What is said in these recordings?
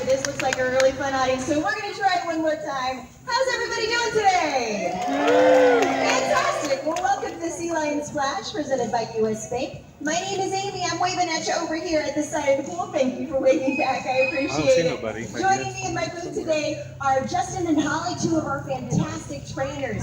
This looks like a really fun audience, so we're going to try it one more time. How's everybody doing today? Fantastic. Well, welcome to the Sea Lion Splash presented by US Bank. My name is Amy. I'm waving at you over here at the side of the pool. Thank you for waving back. I appreciate it. Nobody. Joining me in my booth today are Justin and Holly, two of our fantastic trainers.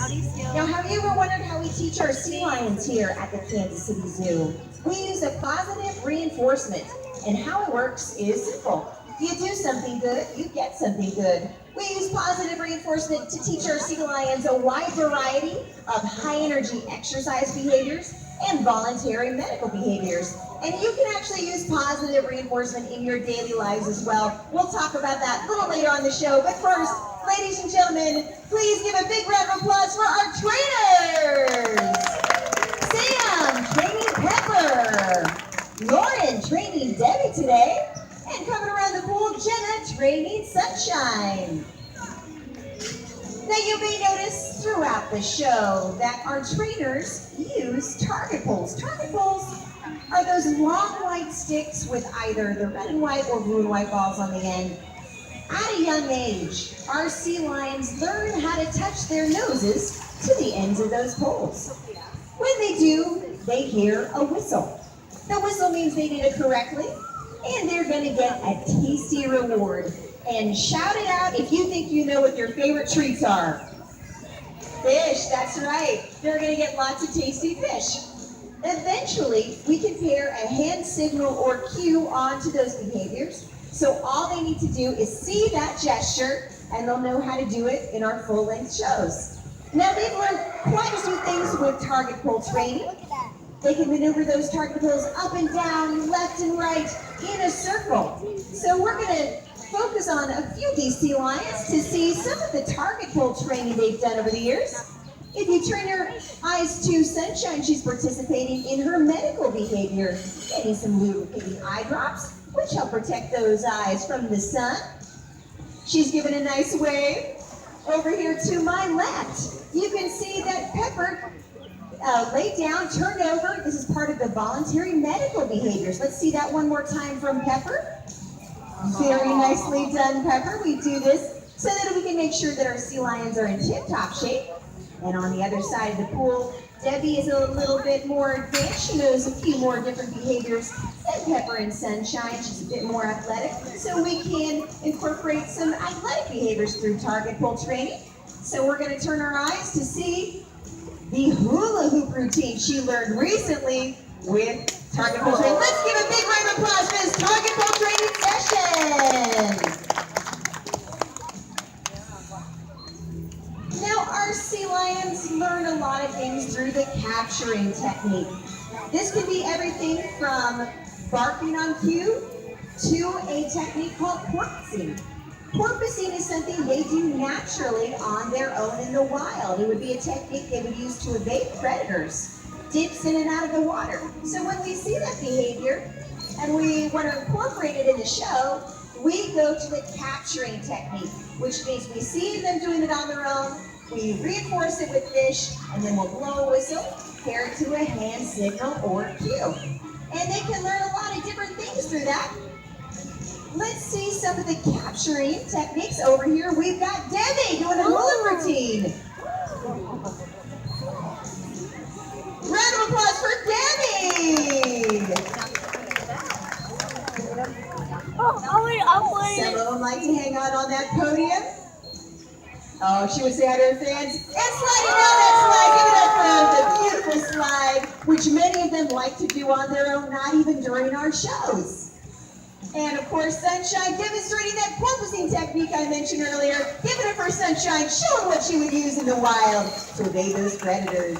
Now, have you ever wondered how we teach our sea lions here at the Kansas City Zoo? We use a positive reinforcement, and how it works is simple. If you do something good, you get something good. We use positive reinforcement to teach our sea lions a wide variety of high-energy exercise behaviors and voluntary medical behaviors. And you can actually use positive reinforcement in your daily lives as well. We'll talk about that a little later on the show. But first, ladies and gentlemen, please give a big round of applause for our trainers! Sam, training Pepper. Lauren, training Debbie today. And coming around the pool, Jenna, training Sunshine. Now you may notice throughout the show that our trainers use target poles. Target poles are those long white sticks with either the red and white or blue and white balls on the end. At a young age, our sea lions learn how to touch their noses to the ends of those poles. When they do, they hear a whistle. The whistle means they did it correctly, and they're going to get a tasty reward. And shout it out if you think you know what your favorite treats are. Fish, that's right. They're going to get lots of tasty fish. Eventually, we can pair a hand signal or cue onto those behaviors. So all they need to do is see that gesture, and they'll know how to do it in our full-length shows. Now, they've learned quite a few things with target pole training. They can maneuver those target poles up and down, left and right, in a circle. So we're going to focus on a few of these sea lions to see some of the target pole training they've done over the years. If you turn your eyes to Sunshine, she's participating in her medical behavior, getting some lubricating eye drops, which help protect those eyes from the sun. She's giving a nice wave. Over here to my left, you can see that Pepper laid down, turned over. This is part of the voluntary medical behaviors. Let's see that one more time from Pepper. Very nicely done, Pepper. We do this so that we can make sure that our sea lions are in tip-top shape. And on the other side of the pool, Debbie is a little bit more advanced. She knows a few more different behaviors than Pepper and Sunshine. She's a bit more athletic, so we can incorporate some athletic behaviors through target pole training. So we're going to turn our eyes to see the hula hoop routine she learned recently with target pole training. Let's give a big round of applause for this target pole training session. Now, our sea lions learn a lot of things through the capturing technique. This can be everything from barking on cue to a technique called porpoising. Porpoising is something they do naturally on their own in the wild. It would be a technique they would use to evade predators, dips in and out of the water. So when we see that behavior and we want to incorporate it in the show, we go to the capturing technique, which means we see them doing it on their own, we reinforce it with fish, and then we'll blow a whistle, pair it to a hand signal or cue. And they can learn a lot of different things through that. Let's see some of the capturing techniques over here. We've got Debbie doing a hula routine. Round of applause for Debbie. Some of them like to hang out on that podium. Oh, she would say hi to her fans. And sliding down that slide, give it up for the beautiful slide, which many of them like to do on their own, not even during our shows. And of course, Sunshine demonstrating that porpoising technique I mentioned earlier. Give it up for Sunshine, showing what she would use in the wild to evade those predators.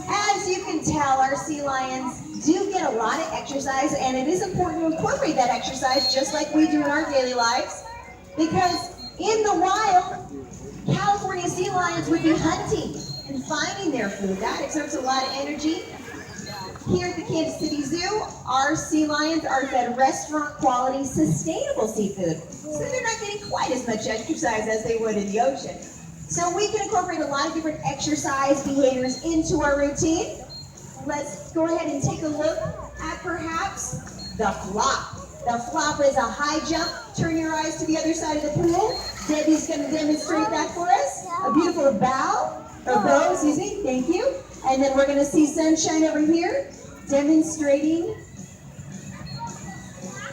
As you can tell, our sea lions do get a lot of exercise, and it is important to incorporate that exercise just like we do in our daily lives, because in the wild, California sea lions would be hunting and finding their food. That exerts a lot of energy. Here at the Kansas City Zoo, our sea lions are fed restaurant quality, sustainable seafood. So they're not getting quite as much exercise as they would in the ocean. So we can incorporate a lot of different exercise behaviors into our routine. Let's go ahead and take a look at perhaps the flop. The flop is a high jump. Turn your eyes to the other side of the pool. Debbie's going to demonstrate that for us. A beautiful bow, or bow, excuse me, thank you. And then we're going to see Sunshine over here demonstrating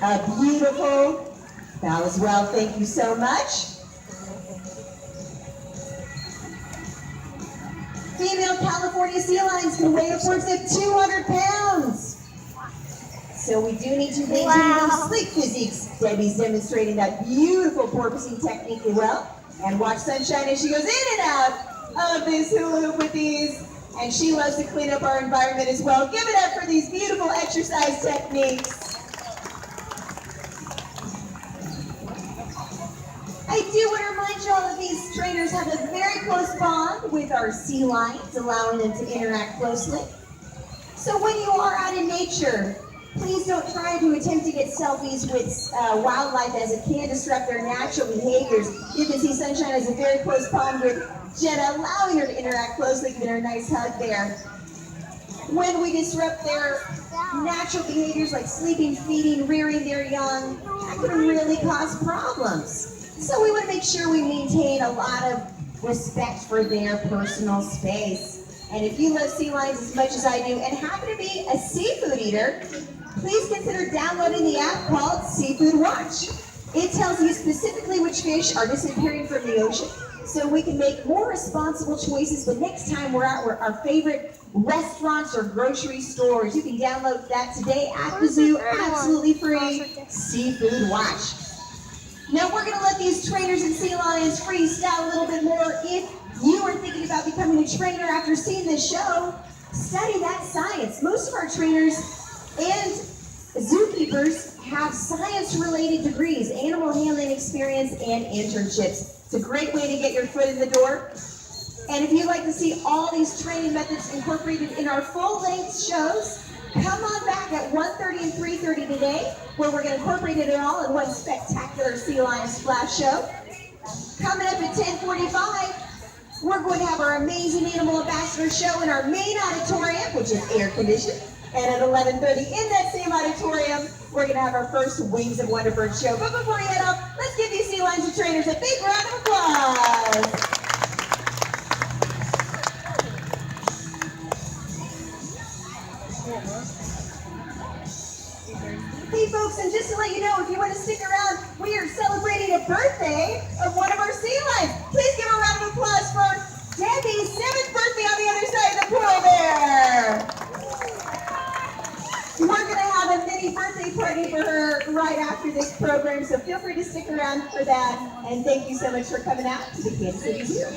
a beautiful bow as well. Thank you so much. Female California sea lions can weigh upwards of 200 pounds. So we do need to maintain those sleek physiques. Debbie's demonstrating that beautiful porpoising technique as well. And watch Sunshine as she goes in and out of this hula hoop with these. And she loves to clean up our environment as well. Give it up for these beautiful exercise techniques. I do want to remind you all that these trainers have a very close bond with our sea lions, allowing them to interact closely. So when you are out in nature, please don't try to attempt to get selfies with wildlife, as it can disrupt their natural behaviors. You can see Sunshine has a very close bond with Jenna, allowing her to interact closely, giving her a nice hug there. When we disrupt their natural behaviors like sleeping, feeding, rearing their young, that can really cause problems. So we want to make sure we maintain a lot of respect for their personal space. And if you love sea lions as much as I do and happen to be a seafood eater, please consider downloading the app called Seafood Watch. It tells you specifically which fish are disappearing from the ocean, so we can make more responsible choices the next time we're at our favorite restaurants or grocery stores. You can download that today at the zoo, absolutely free. Seafood Watch. Now we're going to let these trainers and sea lions freestyle a little bit more. If you are thinking about becoming a trainer after seeing this show, study that science. Most of our trainers and zookeepers have science-related degrees, animal handling experience, and internships. It's a great way to get your foot in the door. And if you'd like to see all these training methods incorporated in our full-length shows, come on back at 1:30 and 3:30 today, where we're going to incorporate it all in one spectacular Sea Lion Splash show. Coming up at 10:45, we're going to have our amazing Animal Ambassador show in our main auditorium, which is air-conditioned. And at 11:30 in that same auditorium, we're going to have our first Wings of Wonderbird show. But before we head off, let's give these sea lions and trainers a big round of applause. Hey folks, and just to let you know, if you want to stick around, we are celebrating a birthday of one of our sea lions. Please give a round of applause for Debbie's 7th birthday on the other side of the pool there. We're going to have a mini birthday party for her right after this program, so feel free to stick around for that. And thank you so much for coming out to the Kansas City Zoo.